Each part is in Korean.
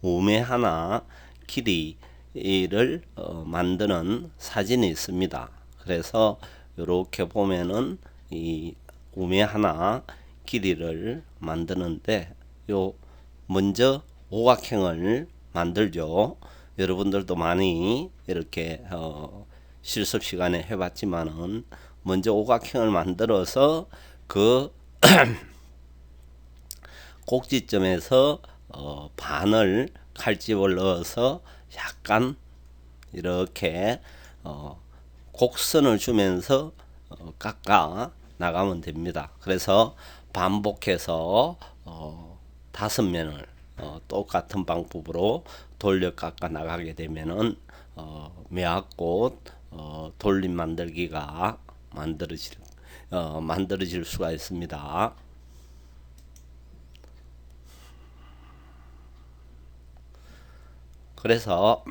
우메 하나 길이를 만드는 사진이 있습니다. 그래서 이렇게 보면은 이 우메 하나 길이를 만드는데 요 먼저 오각형을 만들죠. 여러분들도 많이 이렇게 실습 시간에 해봤지만은 먼저 오각형을 만들어서 그 꼭지점에서 반을 칼집을 넣어서 약간 이렇게 곡선을 주면서 깎아 나가면 됩니다. 그래서 반복해서 5면을 똑같은 방법으로 돌려 깎아 나가게 되면은 매화꽃 돌림 만들기가 만들어질 수가 있습니다. 그래서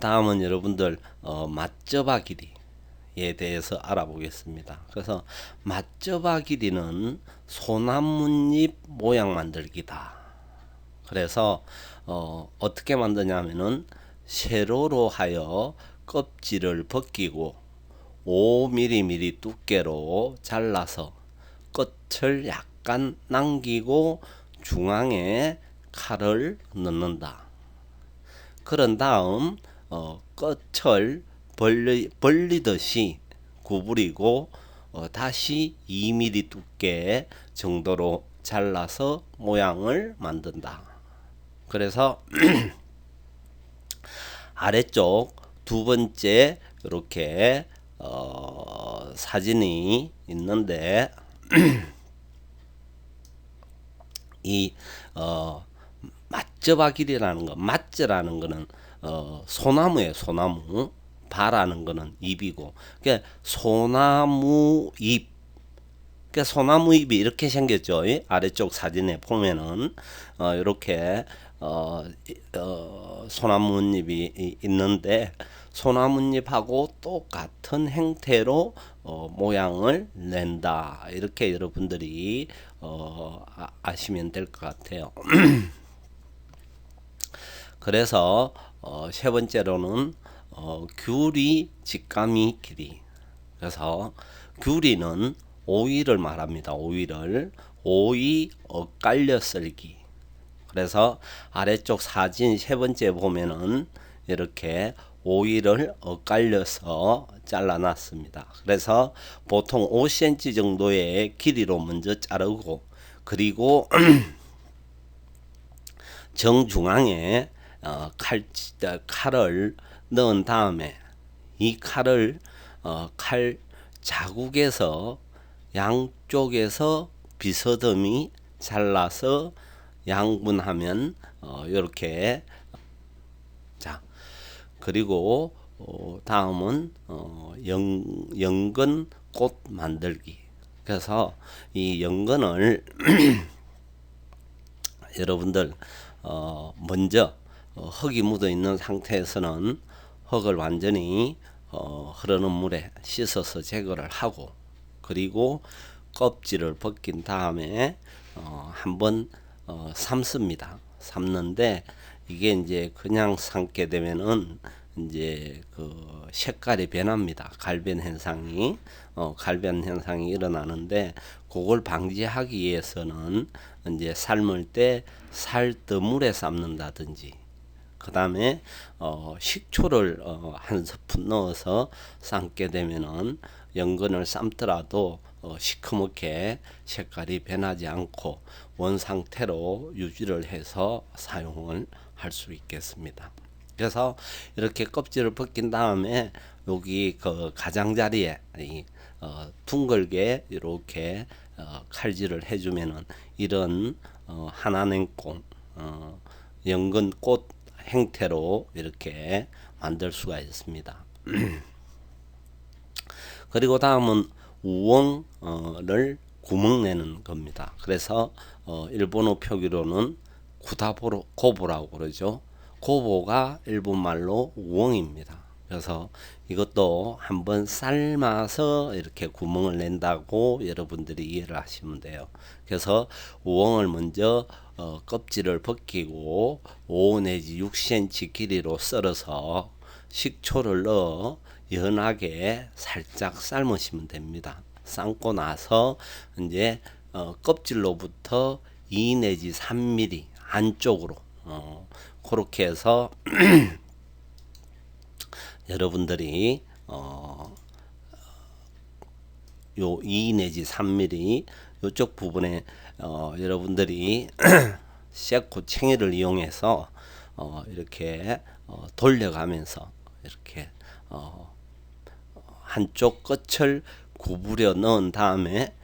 다음은 여러분들 맞저바 길이에 대해서 알아보겠습니다. 그래서 맞저바 길이는 소나뭇잎 모양 만들기다. 그래서 어떻게 만드냐면은 세로로 하여 껍질을 벗기고 5mm 두께로 잘라서 끝을 약간 남기고 중앙에 칼을 넣는다. 그런 다음 끝을 벌리듯이 구부리고 다시 2mm 두께 정도로 잘라서 모양을 만든다. 그래서 아래쪽 두 번째 이렇게 사진이 있는데 이 맞저바 길이라는 거, 맞저라는 거는 소나무예요. 소나무. 바라는 거는 잎이고, 그러니까 소나무 잎. 그러니까 소나무 잎이 이렇게 생겼죠. 아래쪽 사진에 보면은 이렇게 소나무잎이 있는데 소나무잎하고 똑같은 형태로 모양을 낸다. 이렇게 여러분들이 아시면 될 것 같아요. 그래서 세 번째로는 귤이 직가미 길이. 그래서 귤이는 오이를 말합니다. 오이 엇갈려 썰기. 그래서 아래쪽 사진 세 번째 보면은 이렇게 오이를 엇갈려서 잘라놨습니다. 그래서 보통 5cm 정도의 길이로 먼저 자르고, 그리고 정중앙에 칼을 넣은 다음에 이 칼을 칼 자국에서 양쪽에서 비스듬히 잘라서 양분하면 이렇게. 자, 그리고 다음은 연근 꽃 만들기. 그래서 이 연근을 여러분들 먼저 흙이 묻어 있는 상태에서는 흙을 완전히 흐르는 물에 씻어서 제거를 하고, 그리고 껍질을 벗긴 다음에 한번 삶습니다. 삶는데 이게 이제 그냥 삶게 되면은 이제 그 색깔이 변합니다. 갈변 현상이 일어나는데, 그걸 방지하기 위해서는 이제 삶을 때 살뜨물에 삶는다든지, 그 다음에 식초를 한 스푼 넣어서 삶게 되면은 연근을 삶더라도 시커멓게 색깔이 변하지 않고 원 상태로 유지를 해서 사용을 할 수 있겠습니다. 그래서 이렇게 껍질을 벗긴 다음에 여기 그 가장자리에 둥글게 이렇게 칼질을 해주면은 이런 하나냉콩 연근꽃 형태로 이렇게 만들 수가 있습니다. 그리고 다음은 우엉을 구멍 내는 겁니다. 그래서 일본어 표기로는 고보라고 그러죠. 고보가 일본말로 우엉입니다. 그래서 이것도 한번 삶아서 이렇게 구멍을 낸다고 여러분들이 이해를 하시면 돼요. 그래서 우엉을 먼저 껍질을 벗기고 5 내지 6cm 길이로 썰어서 식초를 넣어 연하게 살짝 삶으시면 됩니다. 삶고 나서 이제 껍질로부터 2 내지 3mm 안쪽으로 그렇게 해서 여러분들이 요 2 내지 3mm 요쪽 부분에 여러분들이 쇠고챙이를 이용해서 이렇게 돌려가면서 이렇게 한쪽 끝을 구부려 넣은 다음에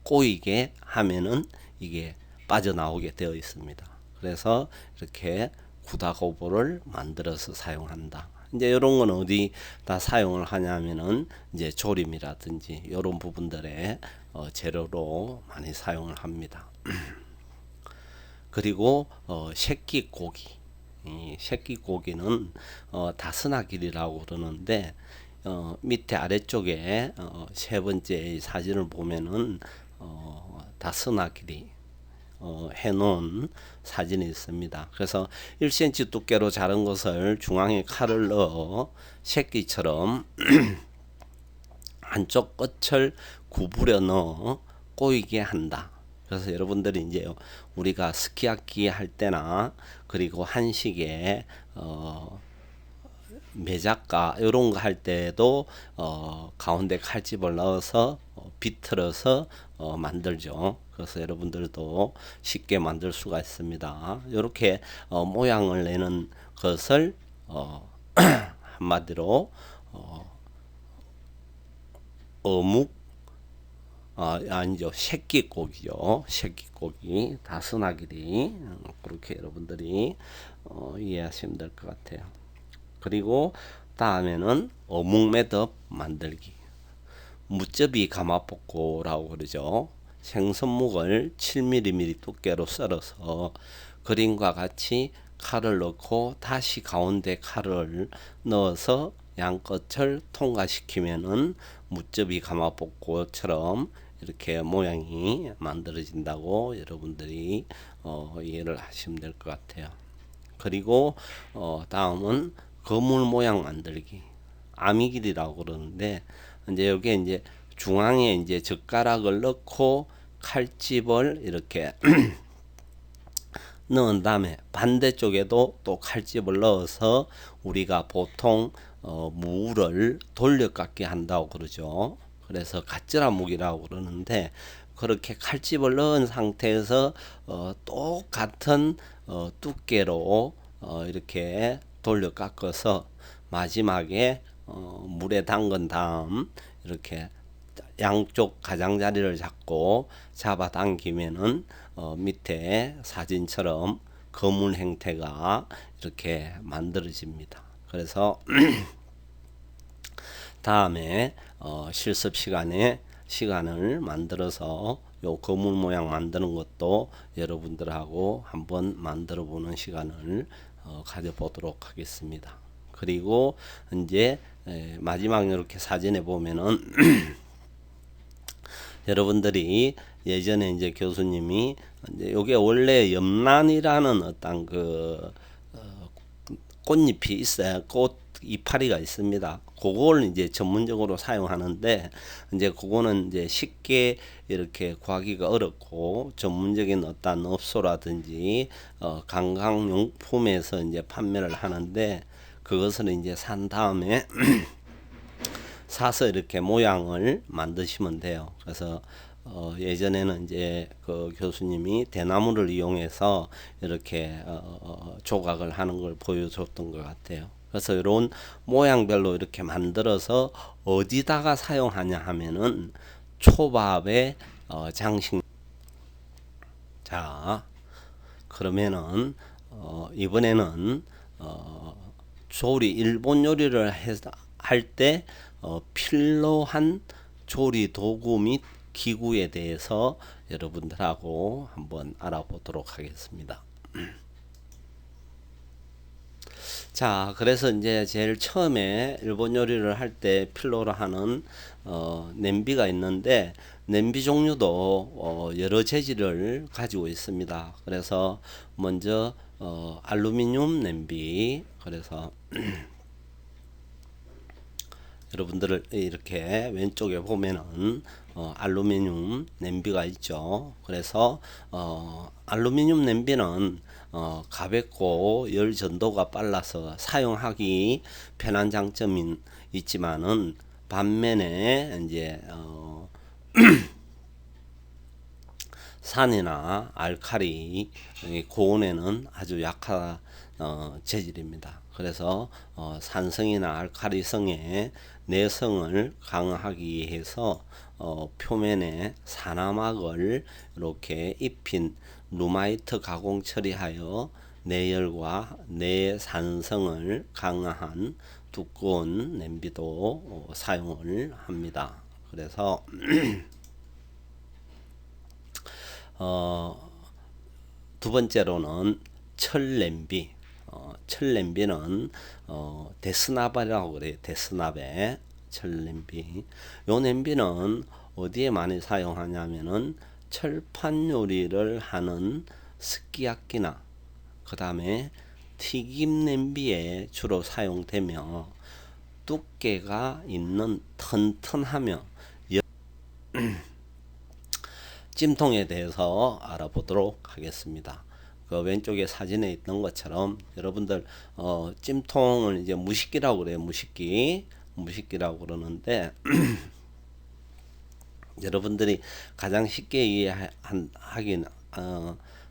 꼬이게 하면은 이게 빠져나오게 되어 있습니다. 그래서 이렇게 구다고보를 만들어서 사용한다. 이제 이런 건 어디다 사용을 하냐면은 이제 조림이라든지 이런 부분들에 재료로 많이 사용을 합니다. 그리고 새끼 고기, 이 새끼 고기는 다스나길이라고 그러는데 밑에 아래쪽에 세 번째 사진을 보면은 다스나길이 해놓은 사진이 있습니다. 그래서 1cm 두께로 자른 것을 중앙에 칼을 넣어 새끼처럼 한쪽 끝을 구부려 넣어 꼬이게 한다. 그래서 여러분들이 이제 우리가 스키야키 할 때나 그리고 한식에 매작가 이런 거 할 때도 가운데 칼집을 넣어서 비틀어서 만들죠. 그래서 여러분들도 쉽게 만들 수가 있습니다. 이렇게 모양을 내는 것을 한마디로 어묵 아니죠. 새끼고기죠. 새끼고기 다스나기리 그렇게 여러분들이 이해하시면 될 것 같아요. 그리고 다음에는 어묵매듭 만들기. 무chấp 가마볶고라고 그러죠. 생선묵을 7mm 두께로 썰어서 그림과 같이 칼을 넣고 다시 가운데 칼을 넣어서 양끝을 통과시키면은 무chấp 가마볶고처럼 이렇게 모양이 만들어진다고 여러분들이 이해를 하시면 될 것 같아요. 그리고 다음은 거물 모양 만들기. 아미길이라고 그러는데 이제 여기에 이제 중앙에 이제 젓가락을 넣고 칼집을 이렇게 넣은 다음에 반대쪽에도 또 칼집을 넣어서 우리가 보통 무를 돌려깎기 한다고 그러죠. 그래서 가찌라묵이라고 그러는데 그렇게 칼집을 넣은 상태에서 똑같은 두께로 이렇게 돌려 깎아서 마지막에 물에 담근 다음 이렇게 양쪽 가장자리를 잡고 잡아당기면은 밑에 사진처럼 거문 형태가 이렇게 만들어집니다. 그래서 다음에 실습 시간에 시간을 만들어서 요 거문 모양 만드는 것도 여러분들하고 한번 만들어 보는 시간을 가져보도록 하겠습니다. 그리고 이제 마지막 이렇게 사진에 보면은 여러분들이 예전에 이제 교수님이 이제 요게 원래 염란이라는 어떤 그 꽃잎이 있어요. 꽃 이파리가 있습니다. 그걸 이제 전문적으로 사용하는데 이제 그거는 이제 쉽게 이렇게 구하기가 어렵고 전문적인 어떤 업소라든지 관광용품에서 이제 판매를 하는데 그것을 이제 산 다음에 사서 이렇게 모양을 만드시면 돼요. 그래서 예전에는 이제 그 교수님이 대나무를 이용해서 이렇게 조각을 하는 걸 보여줬던 것 같아요. 그래서 이런 모양별로 이렇게 만들어서 어디다가 사용하냐 하면은 초밥의 장식. 자, 그러면은 이번에는 조리 일본 요리를 할 때 필요한 조리 도구 및 기구에 대해서 여러분들하고 한번 알아보도록 하겠습니다. 자, 그래서 이제 제일 처음에 일본 요리를 할 때 필요로 하는 냄비가 있는데 냄비 종류도 여러 재질을 가지고 있습니다. 그래서 먼저 알루미늄 냄비, 그래서 여러분들을 이렇게 왼쪽에 보면은 알루미늄 냄비가 있죠. 그래서 알루미늄 냄비는 가볍고 열 전도가 빨라서 사용하기 편한 장점이 있지만은 반면에 이제 산이나 알칼리 고온에는 아주 약한 재질입니다. 그래서 산성이나 알칼리성의 내성을 강화하기 위해서 표면에 산화막을 이렇게 입힌 루마이트 가공 처리하여 내열과 내산성을 강화한 두꺼운 냄비도 사용을 합니다. 그래서 두 번째로는 철 냄비. 철 냄비는 데스나베라고 그래요. 데스나베 철 냄비. 요 냄비는 어디에 많이 사용하냐면은 철판 요리를 하는 스키야키나 그 다음에 튀김 냄비에 주로 사용되며 두께가 있는 튼튼하며 찜통에 대해서 알아보도록 하겠습니다. 그 왼쪽에 사진에 있던 것처럼 여러분들 찜통을 이제 무식기라고 그래요. 무식기라고 그러는데 여러분들이 가장 쉽게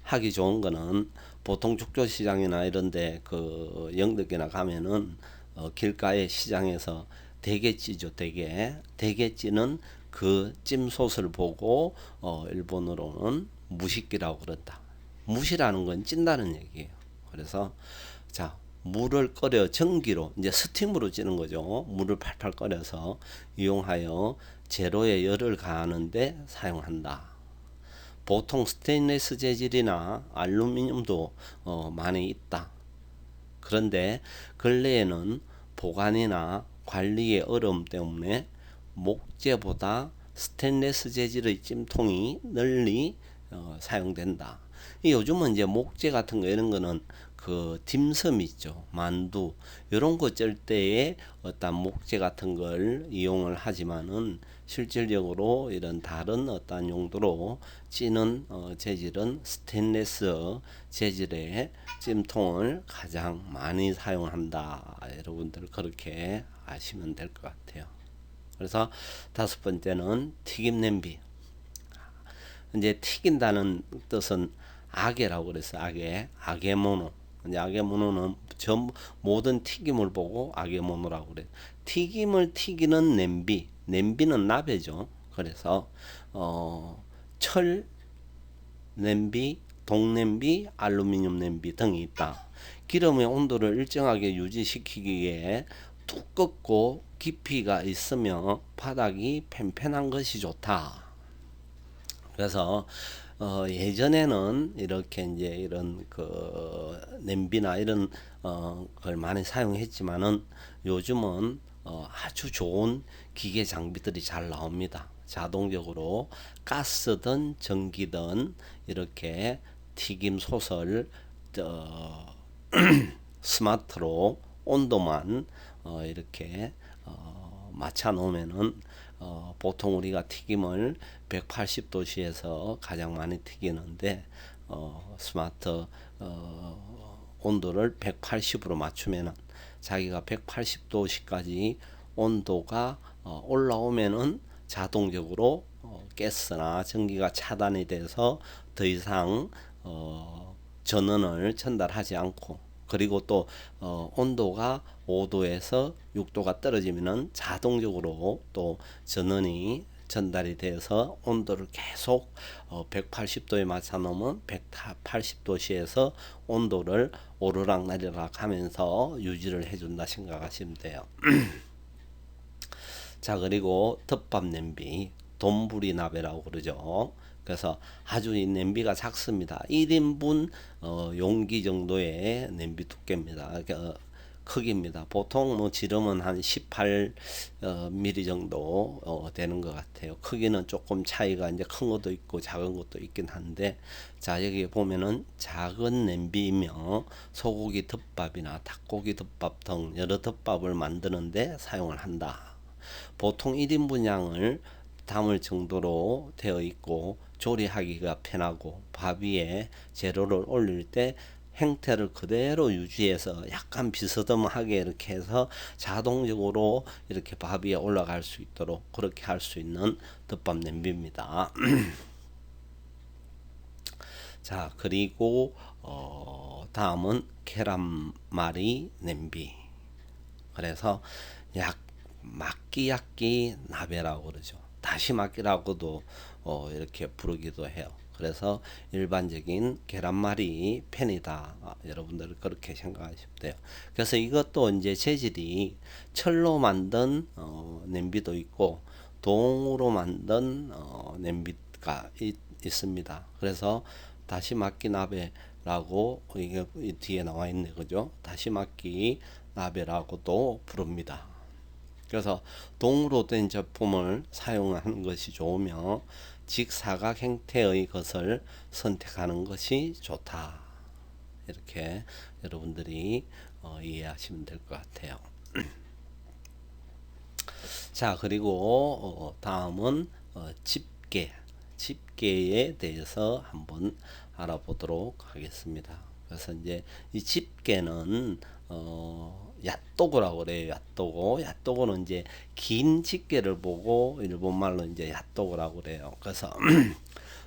하기 좋은 거는 보통 축조시장이나 이런데 그 영덕이나 가면은 길가의 시장에서 대게 찌죠. 대게 찌는 그 찜솥을 보고 일본어로는 무식기라고 그런다. 무시라는 건 찐다는 얘기예요. 그래서 자, 물을 끓여 전기로 이제 스팀으로 찌는 거죠. 물을 팔팔 끓여서 이용하여 제로의 열을 가하는데 사용한다. 보통 스테인리스 재질이나 알루미늄도 많이 있다. 그런데 근래에는 보관이나 관리의 어려움 때문에 목재보다 스테인리스 재질의 찜통이 널리 사용된다. 요즘은 이제 목재 같은 거 이런 거는 그 딤섬 있죠. 만두 이런 거 쩔 때에 어떤 목재 같은 걸 이용을 하지만은 실질적으로 이런 다른 어떤 용도로 찌는 재질은 스테인리스 재질의 찜통을 가장 많이 사용한다. 여러분들 그렇게 아시면 될 것 같아요. 그래서 다섯 번째는 튀김 냄비. 이제 튀긴다는 뜻은 아게라고 그랬어요. 아게모노. 이제 아게모노는 모든 튀김을 보고 아게모노라고 그래요. 튀김을 튀기는 냄비는 나베죠. 그래서 철 냄비, 동냄비, 알루미늄 냄비 등이 있다. 기름의 온도를 일정하게 유지시키기 위해 두껍고 깊이가 있으며 바닥이 팽팽한 것이 좋다. 그래서 예전에는 이렇게 이제 이런 그 냄비나 이런 걸 많이 사용했지만은 요즘은 아주 좋은 기계 장비들이 잘 나옵니다. 자동적으로 가스든 전기든 이렇게 튀김 솥을 스마트로 온도만 이렇게 맞춰 놓으면은 보통 우리가 튀김을 180도씨에서 가장 많이 튀기는데 스마트 온도를 180으로 맞추면은 자기가 180도씨까지 온도가 올라오면은 자동적으로 가스나 전기가 차단이 돼서 더 이상 전원을 전달하지 않고, 그리고 또 온도가 5도에서 6도가 떨어지면은 자동적으로 또 전원이 전달이 돼서 온도를 계속 180도에 맞춰 놓으면 180도씨에서 온도를 오르락 내리락 하면서 유지를 해준다 생각하시면 돼요. 자, 그리고 덮밥 냄비, 돈부리 나베라고 그러죠. 그래서 아주 이 냄비가 작습니다. 1인분 용기 정도의 냄비 두께입니다. 크기입니다. 보통 뭐 지름은 한 18 mm 정도 되는 것 같아요. 크기는 조금 차이가 이제 큰 것도 있고 작은 것도 있긴 한데, 자 여기 보면은 작은 냄비이며 소고기 덮밥이나 닭고기 덮밥 등 여러 덮밥을 만드는데 사용을 한다. 보통 1인분 양을 담을 정도로 되어 있고 조리하기가 편하고 밥 위에 재료를 올릴 때 형태를 그대로 유지해서 약간 비스듬하게 이렇게 해서 자동적으로 이렇게 밥 위에 올라갈 수 있도록 그렇게 할 수 있는 덮밥 냄비입니다. 자, 그리고 다음은 계란말이 냄비. 그래서 약 막기약기 나베라고 그러죠. 다시마기라고도 이렇게 부르기도 해요. 그래서 일반적인 계란말이 팬이다. 여러분들 그렇게 생각하시면 돼요. 그래서 이것도 이제 재질이 철로 만든 냄비도 있고 동으로 만든 냄비가 있습니다. 그래서 다시마기 나베라고 이게 뒤에 나와 있네, 그죠? 다시마기 나베라고도 부릅니다. 그래서 동으로 된 제품을 사용하는 것이 좋으며 직사각 형태의 것을 선택하는 것이 좋다. 이렇게 여러분들이 이해하시면 될 것 같아요. 자, 그리고 다음은 집게에 대해서 한번 알아보도록 하겠습니다. 그래서 이제 이 집게는 야또고라고 그래요. 야또고는 이제 긴 집게를 보고 일본말로 이제 야또고라고 그래요. 그래서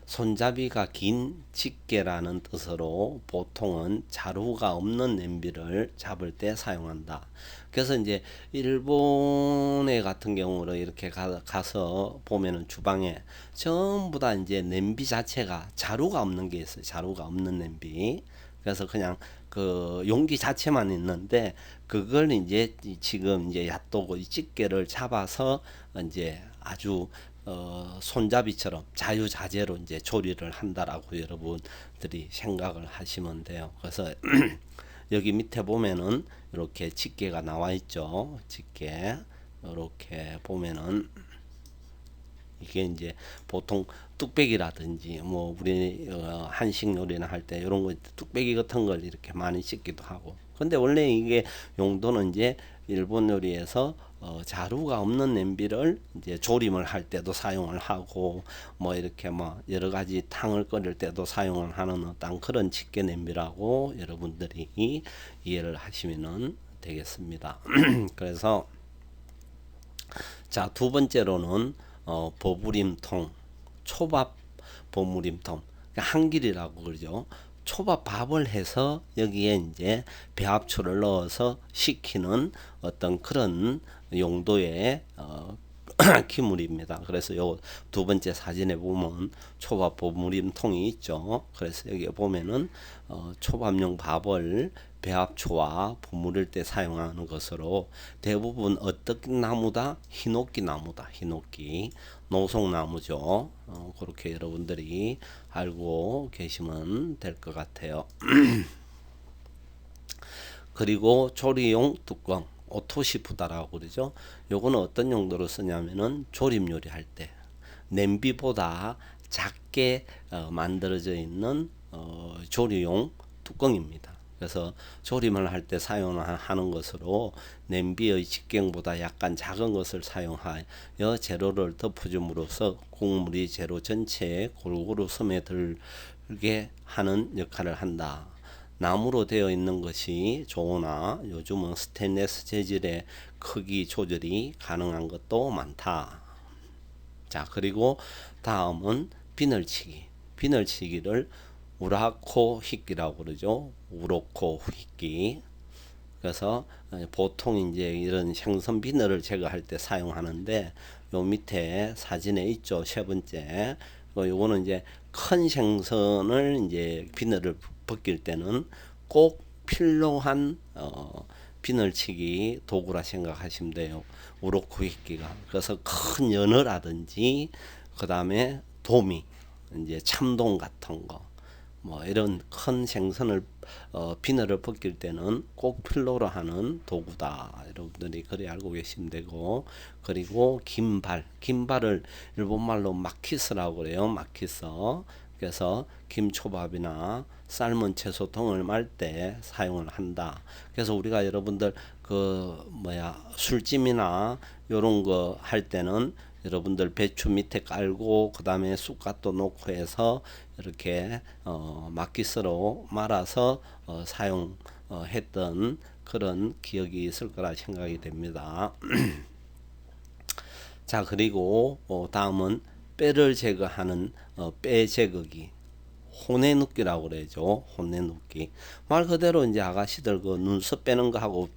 손잡이가 긴 집게라는 뜻으로 보통은 자루가 없는 냄비를 잡을 때 사용한다. 그래서 이제 일본에 같은 경우로 이렇게 가서 보면은 주방에 전부 다 이제 냄비 자체가 자루가 없는 게 있어요. 자루가 없는 냄비. 그래서 그냥 그 용기 자체만 있는데 그걸 이제 지금 이제 얕도고 집게를 잡아서 이제 아주 손잡이처럼 자유자재로 이제 조리를 한다라고 여러분들이 생각을 하시면 돼요. 그래서 여기 밑에 보면은 이렇게 집게가 나와 있죠. 집게 이렇게 보면은 이게 이제 보통 뚝배기라든지 뭐 우리 한식 요리나 할 때 이런 거 뚝배기 같은 걸 이렇게 많이 씻기도 하고. 근데 원래 이게 용도는 이제 일본 요리에서 자루가 없는 냄비를 이제 조림을 할 때도 사용을 하고 뭐 이렇게 뭐 여러 가지 탕을 끓일 때도 사용을 하는 어떤 그런 집게 냄비라고 여러분들이 이해를 하시면은 되겠습니다. 그래서 자, 두 번째로는 버무림통, 초밥 버무림통, 한길이라고 그러죠. 초밥 밥을 해서 여기에 이제 배합초를 넣어서 식히는 어떤 그런 용도의 기물입니다. 그래서 요 두 번째 사진에 보면 초밥 버무림통이 있죠. 그래서 여기 보면은 초밥용 밥을 배합초와 버무릴 때 사용하는 것으로 대부분 어떤 나무다? 히노키 나무다. 히노키 노송나무죠. 그렇게 여러분들이 알고 계시면 될 것 같아요. 그리고 조리용 뚜껑 오토시프다라고 그러죠. 요거는 어떤 용도로 쓰냐면은 조림 요리할 때 냄비보다 작게 만들어져 있는 조리용 뚜껑입니다. 그래서 조림을 할 때 사용하는 것으로 냄비의 직경보다 약간 작은 것을 사용하여 재료를 덮어줌으로써 국물이 재료 전체에 골고루 스며들게 하는 역할을 한다. 나무로 되어 있는 것이 좋으나 요즘은 스테인리스 재질의 크기 조절이 가능한 것도 많다. 자, 그리고 다음은 비늘치기. 비늘치기를 우라코 휘기라고 그러죠. 우로코 휘기. 그래서 보통 이제 이런 생선 비늘을 제거할 때 사용하는데 요 밑에 사진에 있죠. 세 번째. 요거는 이제 큰 생선을 이제 비늘을 벗길 때는 꼭 필요한 비늘치기 도구라 생각하시면 돼요. 우로쿠이끼가. 그래서 큰 연어라든지 그 다음에 도미, 이제 참돔 같은 거, 뭐 이런 큰 생선을 비늘을 벗길 때는 꼭 필로로 하는 도구다. 여러분들이 그리 알고 계시면 되고, 그리고 긴발을 일본말로 마키스라고 그래요. 마키스. 그래서 김초밥이나 삶은 채소 등을 말 때 사용을 한다. 그래서 우리가 여러분들 술찜이나 요런 거 할 때는 여러분들 배추 밑에 깔고 그 다음에 쑥갓도 넣고 해서 이렇게 막기스로 말아서 사용했던 그런 기억이 있을 거라 생각이 됩니다. 자, 그리고 다음은 뼈를 제거하는 뼈 제거기, 혼내눕기라고 그러죠. 혼내눕기. 말 그대로 이제 아가씨들 그 눈썹 빼는 거 하고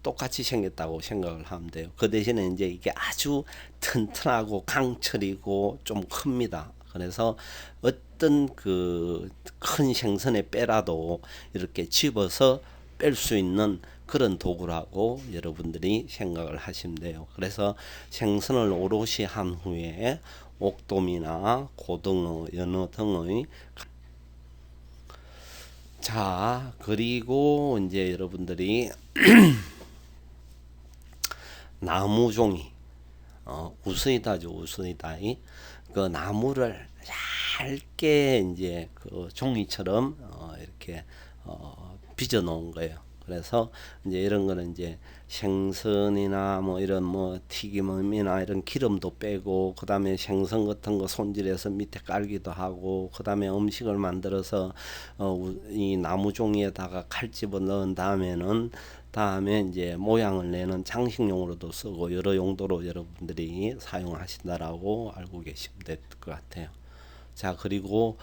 똑같이 생겼다고 생각을 하면 돼요. 그 대신에 이제 이게 아주 튼튼하고 강철이고 좀 큽니다. 그래서 어떤 그 큰 생선의 뼈라도 이렇게 집어서 뺄 수 있는 그런 도구라고 여러분들이 생각을 하시면 돼요. 그래서 생선을 오롯이 한 후에 옥돔이나 고등어, 연어 등의 자, 그리고 이제 여러분들이 나무종이 우스이다죠. 우스이다이 그 나무를 얇게 이제 그 종이처럼 이렇게 빚어 놓은 거예요. 그래서 이제 이런 거는 이제 생선이나 뭐 이런 뭐 튀김이나 이런 기름도 빼고, 그 다음에 생선 같은 거 손질해서 밑에 깔기도 하고, 그 다음에 음식을 만들어서 이 나무 종이에다가 칼집을 넣은 다음에 이제 모양을 내는 장식용으로도 쓰고 여러 용도로 여러분들이 사용하신다라고 알고 계시면 될 것 같아요. 자, 그리고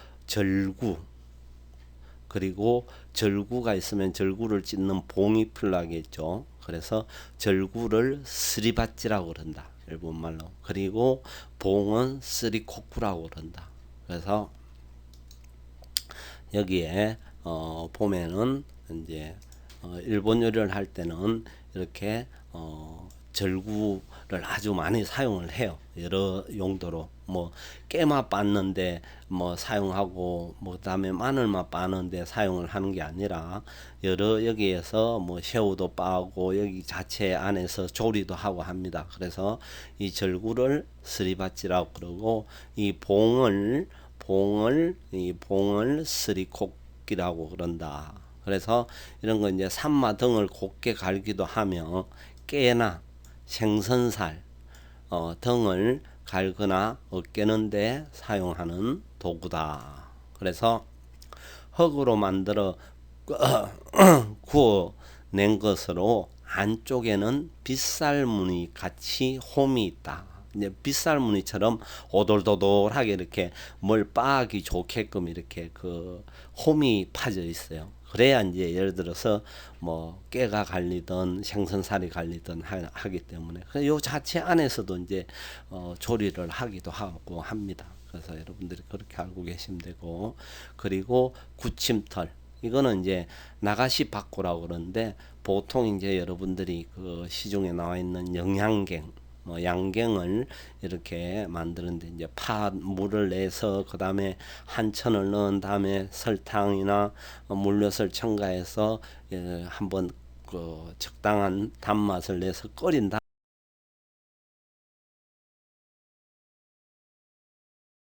절구가 있으면 절구를 찢는 봉이 필요하겠죠. 그래서 절구를 스리바찌라고 그런다. 일본말로. 그리고 봉은 스리코쿠라고 그런다. 그래서 여기에 보면은 이제 일본 요리를 할 때는 이렇게 절구를 아주 많이 사용을 해요. 여러 용도로 뭐 깨맛 빻는데 뭐 사용하고, 뭐 그다음에 마늘맛 빻는데 사용을 하는 게 아니라 여러 여기에서 뭐 새우도 빻고 여기 자체 안에서 조리도 하고 합니다. 그래서 이 절구를 스리바찌라고 그러고, 이 봉을 스리코끼라고 그런다. 그래서 이런 거 이제 산마 등을 곱게 갈기도 하며 깨나 생선살 등을 갈거나 으깨는데 사용하는 도구다. 그래서 흙으로 만들어 구워낸 것으로 안쪽에는 빗살무늬 같이 홈이 있다. 이제 빗살무늬처럼 오돌도돌하게 이렇게 뭘 빻기 좋게끔 이렇게 그 홈이 파져 있어요. 그래야 이제 예를 들어서 뭐 깨가 갈리든 생선살이 갈리든 하기 때문에 요 자체 안에서도 이제 조리를 하기도 하고 합니다. 그래서 여러분들이 그렇게 알고 계시면 되고, 그리고 구침털, 이거는 이제 나가시 바꾸라고 그러는데, 보통 이제 여러분들이 그 시중에 나와 있는 영양갱, 뭐 양갱을 이렇게 만드는데 이제 물을 내서 그 다음에 한천을 넣은 다음에 설탕이나 물엿을 첨가해서 한번 그 적당한 단맛을 내서 끓인 다음에